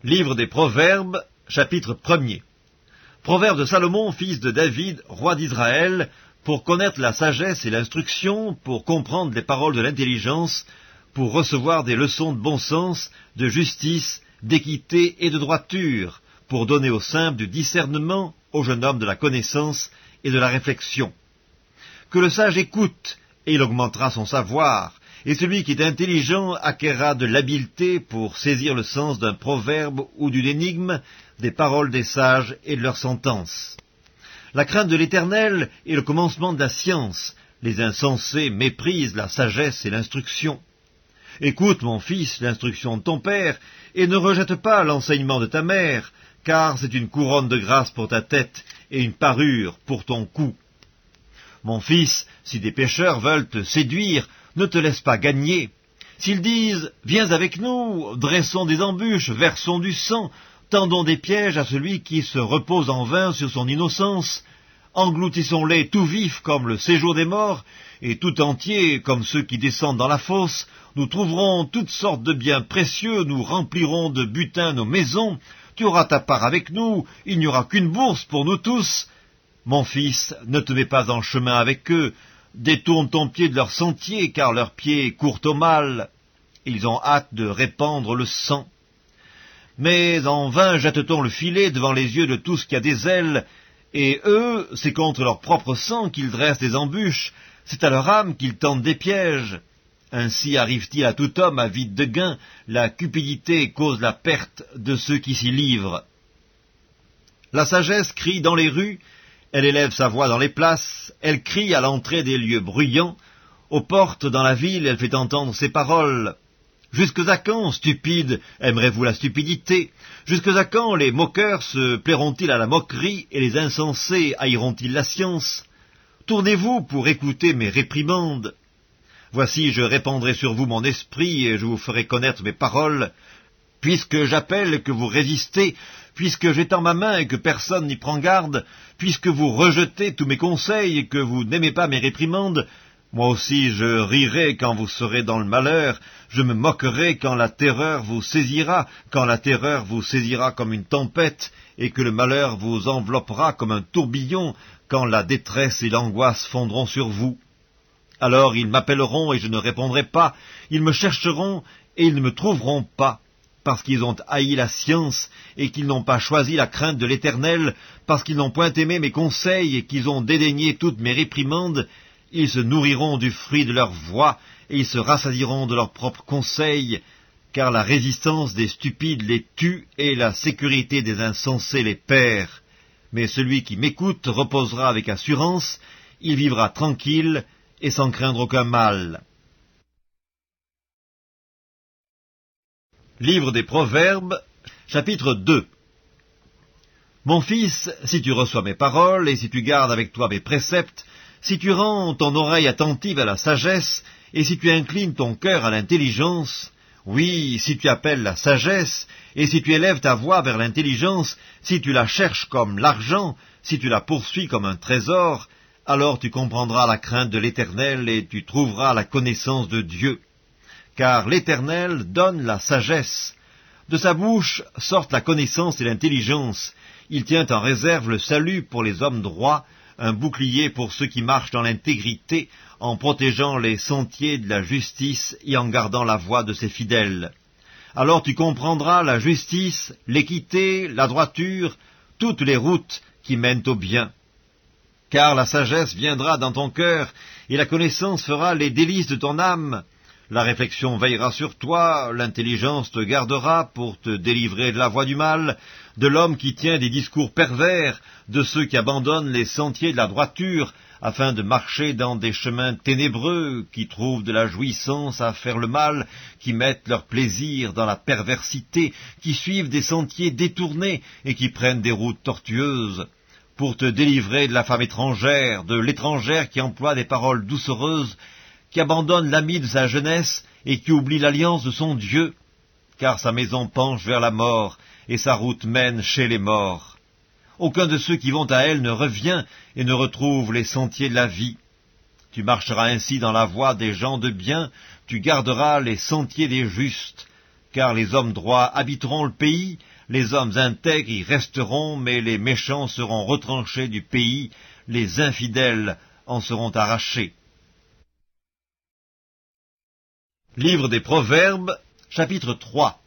Livre des Proverbes, chapitre 1er. Proverbe de Salomon, fils de David, roi d'Israël, pour connaître la sagesse et l'instruction, pour comprendre les paroles de l'intelligence, pour recevoir des leçons de bon sens, de justice, d'équité et de droiture, pour donner aux simples du discernement, aux jeunes hommes de la connaissance et de la réflexion. Que le sage écoute, et il augmentera son savoir, et celui qui est intelligent acquerra de l'habileté pour saisir le sens d'un proverbe ou d'une énigme, des paroles des sages et de leurs sentences. La crainte de l'Éternel est le commencement de la science. Les insensés méprisent la sagesse et l'instruction. Écoute, mon fils, l'instruction de ton père, et ne rejette pas l'enseignement de ta mère, car c'est une couronne de grâce pour ta tête et une parure pour ton cou. Mon fils, si des pécheurs veulent te séduire, ne te laisse pas gagner. S'ils disent « Viens avec nous, dressons des embûches, versons du sang, tendons des pièges à celui qui se repose en vain sur son innocence, engloutissons-les tout vifs comme le séjour des morts, et tout entiers comme ceux qui descendent dans la fosse, nous trouverons toutes sortes de biens précieux, nous remplirons de butin nos maisons, tu auras ta part avec nous, il n'y aura qu'une bourse pour nous tous. Mon fils, ne te mets pas en chemin avec eux, détourne ton pied de leur sentier, car leurs pieds courent au mal. Ils ont hâte de répandre le sang. Mais en vain jette-t-on le filet devant les yeux de tout ce qui a des ailes, et eux, c'est contre leur propre sang qu'ils dressent des embûches, c'est à leur âme qu'ils tentent des pièges. Ainsi arrive-t-il à tout homme avide de gain, la cupidité cause la perte de ceux qui s'y livrent. La sagesse crie dans les rues, elle élève sa voix dans les places, elle crie à l'entrée des lieux bruyants, aux portes dans la ville, elle fait entendre ses paroles. Jusque à quand, stupides, aimerez-vous la stupidité? Jusque à quand les moqueurs se plairont-ils à la moquerie, et les insensés haïront-ils la science? Tournez-vous pour écouter mes réprimandes. Voici, je répandrai sur vous mon esprit, et je vous ferai connaître mes paroles. Puisque j'appelle que vous résistez, puisque j'étends ma main et que personne n'y prend garde, puisque vous rejetez tous mes conseils et que vous n'aimez pas mes réprimandes, moi aussi je rirai quand vous serez dans le malheur, je me moquerai quand la terreur vous saisira comme une tempête, et que le malheur vous enveloppera comme un tourbillon, quand la détresse et l'angoisse fondront sur vous. Alors ils m'appelleront et je ne répondrai pas, ils me chercheront et ils ne me trouveront pas, parce qu'ils ont haï la science et qu'ils n'ont pas choisi la crainte de l'Éternel, parce qu'ils n'ont point aimé mes conseils et qu'ils ont dédaigné toutes mes réprimandes, ils se nourriront du fruit de leur voix et ils se rassasieront de leurs propres conseils, car la résistance des stupides les tue et la sécurité des insensés les perd. Mais celui qui m'écoute reposera avec assurance, il vivra tranquille et sans craindre aucun mal. Livre des Proverbes, chapitre 2. Mon fils, si tu reçois mes paroles, et si tu gardes avec toi mes préceptes, si tu rends ton oreille attentive à la sagesse, et si tu inclines ton cœur à l'intelligence, oui, si tu appelles la sagesse, et si tu élèves ta voix vers l'intelligence, si tu la cherches comme l'argent, si tu la poursuis comme un trésor, alors tu comprendras la crainte de l'Éternel, et tu trouveras la connaissance de Dieu. Car l'Éternel donne la sagesse. De sa bouche sortent la connaissance et l'intelligence. Il tient en réserve le salut pour les hommes droits, un bouclier pour ceux qui marchent dans l'intégrité, en protégeant les sentiers de la justice et en gardant la voie de ses fidèles. Alors tu comprendras la justice, l'équité, la droiture, toutes les routes qui mènent au bien. Car la sagesse viendra dans ton cœur, et la connaissance fera les délices de ton âme. La réflexion veillera sur toi, l'intelligence te gardera pour te délivrer de la voie du mal, de l'homme qui tient des discours pervers, de ceux qui abandonnent les sentiers de la droiture, afin de marcher dans des chemins ténébreux, qui trouvent de la jouissance à faire le mal, qui mettent leur plaisir dans la perversité, qui suivent des sentiers détournés et qui prennent des routes tortueuses, pour te délivrer de la femme étrangère, de l'étrangère qui emploie des paroles doucereuses, qui abandonne l'ami de sa jeunesse et qui oublie l'alliance de son Dieu, car sa maison penche vers la mort et sa route mène chez les morts. Aucun de ceux qui vont à elle ne revient et ne retrouve les sentiers de la vie. Tu marcheras ainsi dans la voie des gens de bien, tu garderas les sentiers des justes, car les hommes droits habiteront le pays, les hommes intègres y resteront, mais les méchants seront retranchés du pays, les infidèles en seront arrachés. Livre des Proverbes, chapitre 3.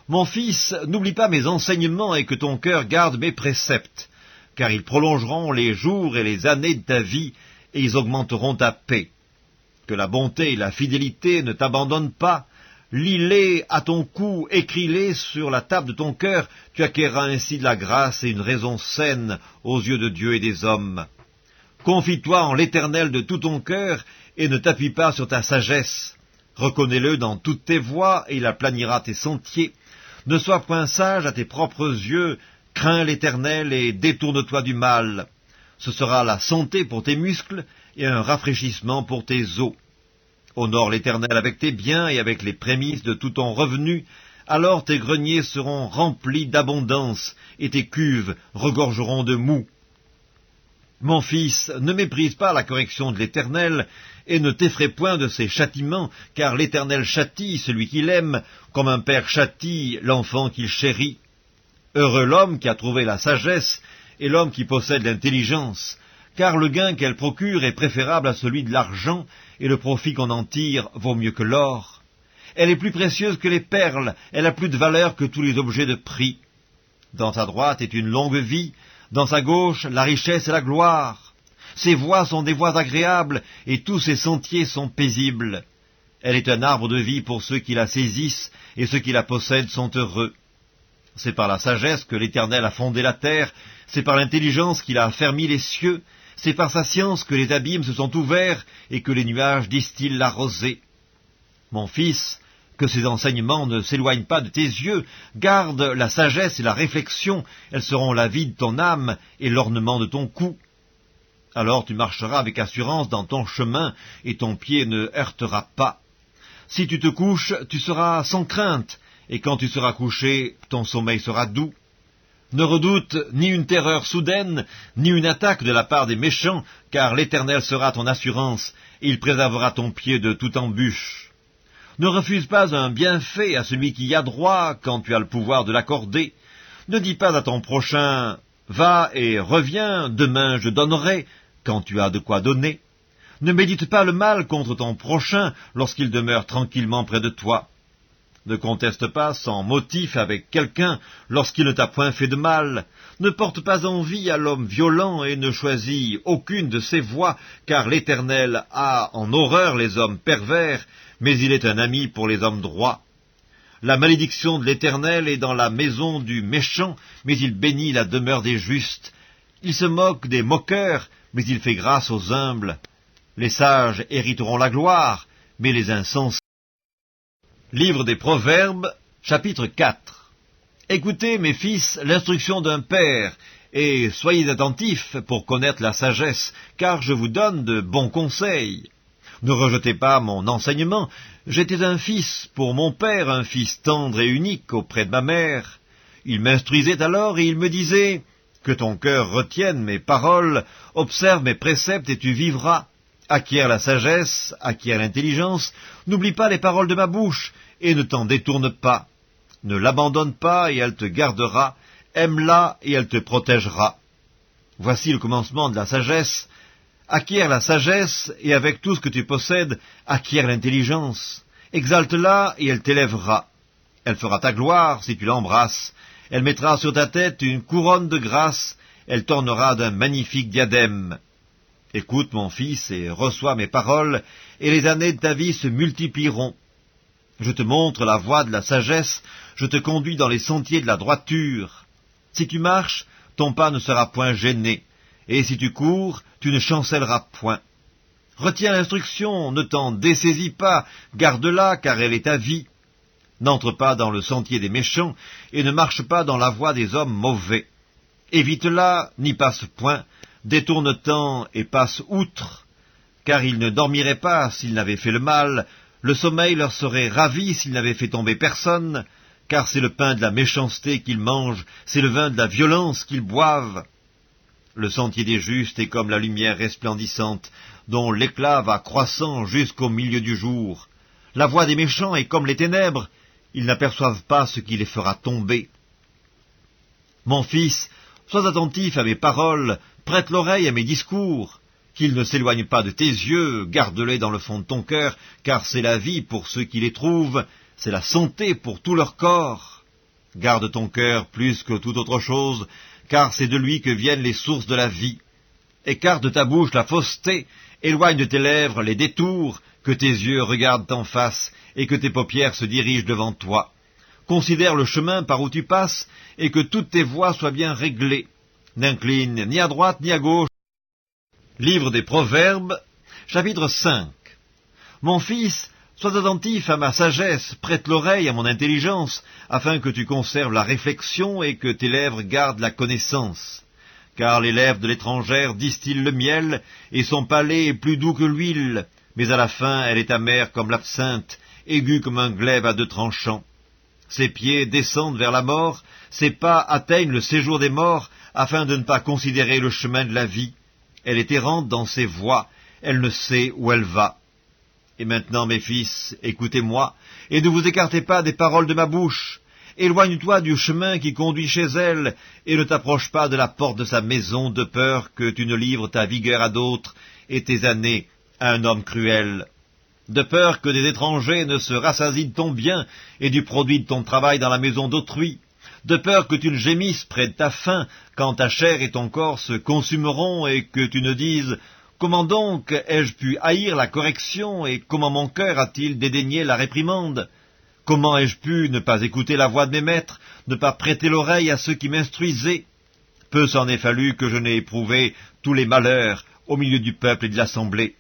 Mon fils, n'oublie pas mes enseignements et que ton cœur garde mes préceptes, car ils prolongeront les jours et les années de ta vie, et ils augmenteront ta paix. Que la bonté et la fidélité ne t'abandonnent pas, lis-les à ton cou, écris-les sur la table de ton cœur, tu acquerras ainsi de la grâce et une raison saine aux yeux de Dieu et des hommes. Confie-toi en l'Éternel de tout ton cœur, et ne t'appuie pas sur ta sagesse. Reconnais-le dans toutes tes voies, et il aplanira tes sentiers. Ne sois point sage à tes propres yeux, crains l'Éternel et détourne-toi du mal. Ce sera la santé pour tes muscles et un rafraîchissement pour tes os. Honore l'Éternel avec tes biens et avec les prémices de tout ton revenu, alors tes greniers seront remplis d'abondance et tes cuves regorgeront de moût. Mon fils, ne méprise pas la correction de l'Éternel, et ne t'effraie point de ses châtiments, car l'Éternel châtie celui qu'il aime, comme un père châtie l'enfant qu'il chérit. Heureux l'homme qui a trouvé la sagesse, et l'homme qui possède l'intelligence, car le gain qu'elle procure est préférable à celui de l'argent, et le profit qu'on en tire vaut mieux que l'or. Elle est plus précieuse que les perles, elle a plus de valeur que tous les objets de prix. Dans sa droite est une longue vie, dans sa gauche la richesse et la gloire. Ses voies sont des voies agréables, et tous ses sentiers sont paisibles. Elle est un arbre de vie pour ceux qui la saisissent, et ceux qui la possèdent sont heureux. C'est par la sagesse que l'Éternel a fondé la terre, c'est par l'intelligence qu'il a affermi les cieux, c'est par sa science que les abîmes se sont ouverts, et que les nuages distillent la rosée. Mon fils, que ces enseignements ne s'éloignent pas de tes yeux, garde la sagesse et la réflexion, elles seront la vie de ton âme et l'ornement de ton cou. Alors tu marcheras avec assurance dans ton chemin, et ton pied ne heurtera pas. Si tu te couches, tu seras sans crainte, et quand tu seras couché, ton sommeil sera doux. Ne redoute ni une terreur soudaine, ni une attaque de la part des méchants, car l'Éternel sera ton assurance, et il préservera ton pied de toute embûche. Ne refuse pas un bienfait à celui qui y a droit, quand tu as le pouvoir de l'accorder. Ne dis pas à ton prochain « Va et reviens, demain je donnerai », quand tu as de quoi donner. Ne médite pas le mal contre ton prochain lorsqu'il demeure tranquillement près de toi. Ne conteste pas sans motif avec quelqu'un lorsqu'il ne t'a point fait de mal. Ne porte pas envie à l'homme violent et ne choisis aucune de ses voies, car l'Éternel a en horreur les hommes pervers, mais il est un ami pour les hommes droits. La malédiction de l'Éternel est dans la maison du méchant, mais il bénit la demeure des justes. Il se moque des moqueurs, mais il fait grâce aux humbles. Les sages hériteront la gloire, mais les insensés. Livre des Proverbes, chapitre 4. Écoutez, mes fils, l'instruction d'un père, et soyez attentifs pour connaître la sagesse, car je vous donne de bons conseils. Ne rejetez pas mon enseignement. J'étais un fils pour mon père, un fils tendre et unique auprès de ma mère. Il m'instruisait alors et il me disait « Que ton cœur retienne mes paroles, observe mes préceptes et tu vivras. Acquiert la sagesse, acquiert l'intelligence, n'oublie pas les paroles de ma bouche, et ne t'en détourne pas. Ne l'abandonne pas, et elle te gardera, aime-la, et elle te protégera. Voici le commencement de la sagesse. Acquiert la sagesse, et avec tout ce que tu possèdes, acquiert l'intelligence. Exalte-la, et elle t'élèvera. Elle fera ta gloire, si tu l'embrasses. Elle mettra sur ta tête une couronne de grâce, elle t'ornera d'un magnifique diadème. Écoute, mon fils, et reçois mes paroles, et les années de ta vie se multiplieront. Je te montre la voie de la sagesse, je te conduis dans les sentiers de la droiture. Si tu marches, ton pas ne sera point gêné, et si tu cours, tu ne chancelleras point. Retiens l'instruction, ne t'en dessaisis pas, garde-la, car elle est ta vie. N'entre pas dans le sentier des méchants, et ne marche pas dans la voie des hommes mauvais. Évite-la, n'y passe point, détourne-t'en et passe outre, car ils ne dormiraient pas s'ils n'avaient fait le mal, le sommeil leur serait ravi s'ils n'avaient fait tomber personne, car c'est le pain de la méchanceté qu'ils mangent, c'est le vin de la violence qu'ils boivent. Le sentier des justes est comme la lumière resplendissante, dont l'éclat va croissant jusqu'au milieu du jour. La voie des méchants est comme les ténèbres, ils n'aperçoivent pas ce qui les fera tomber. Mon fils, sois attentif à mes paroles, prête l'oreille à mes discours, qu'ils ne s'éloignent pas de tes yeux, garde-les dans le fond de ton cœur, car c'est la vie pour ceux qui les trouvent, c'est la santé pour tout leur corps. Garde ton cœur plus que toute autre chose, car c'est de lui que viennent les sources de la vie. Écarte de ta bouche la fausseté, éloigne de tes lèvres les détours, que tes yeux regardent en face, et que tes paupières se dirigent devant toi. Considère le chemin par où tu passes, et que toutes tes voies soient bien réglées. N'incline ni à droite ni à gauche. Livre des Proverbes, chapitre 5. Mon fils, sois attentif à ma sagesse, prête l'oreille à mon intelligence, afin que tu conserves la réflexion et que tes lèvres gardent la connaissance. Car les lèvres de l'étrangère distillent le miel, et son palais est plus doux que l'huile, mais à la fin elle est amère comme l'absinthe, aiguë comme un glaive à 2 tranchants. Ses pieds descendent vers la mort, ses pas atteignent le séjour des morts, afin de ne pas considérer le chemin de la vie. Elle est errante dans ses voies, elle ne sait où elle va. Et maintenant, mes fils, écoutez-moi, et ne vous écartez pas des paroles de ma bouche. Éloigne-toi du chemin qui conduit chez elle, et ne t'approche pas de la porte de sa maison, de peur que tu ne livres ta vigueur à d'autres, et tes années à un homme cruel. De peur que des étrangers ne se rassasient de ton bien, et du produit de ton travail dans la maison d'autrui. De peur que tu ne gémisses près de ta faim, quand ta chair et ton corps se consumeront, et que tu ne dises « Comment donc ai-je pu haïr la correction, et comment mon cœur a-t-il dédaigné la réprimande ? Comment ai-je pu ne pas écouter la voix de mes maîtres, ne pas prêter l'oreille à ceux qui m'instruisaient ? Peu s'en est fallu que je n'ai éprouvé tous les malheurs au milieu du peuple et de l'assemblée.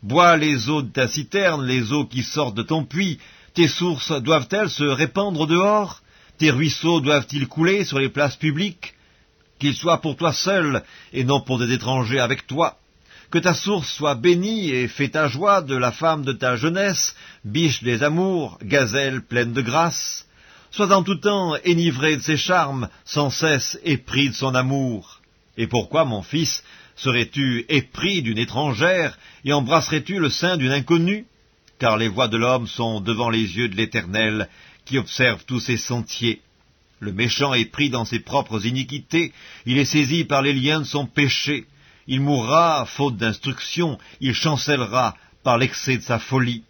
Bois les eaux de ta citerne, les eaux qui sortent de ton puits. Tes sources doivent-elles se répandre dehors ? Tes ruisseaux doivent-ils couler sur les places publiques? Qu'ils soient pour toi seul, et non pour des étrangers avec toi. Que ta source soit bénie, et fais ta joie de la femme de ta jeunesse, biche des amours, gazelle pleine de grâce. Sois en tout temps enivré de ses charmes, sans cesse épris de son amour. Et pourquoi, mon fils, serais-tu épris d'une étrangère, et embrasserais-tu le sein d'une inconnue? Car les voies de l'homme sont devant les yeux de l'Éternel, qui observe tous ses sentiers. Le méchant est pris dans ses propres iniquités, il est saisi par les liens de son péché. Il mourra, faute d'instruction, il chancellera par l'excès de sa folie.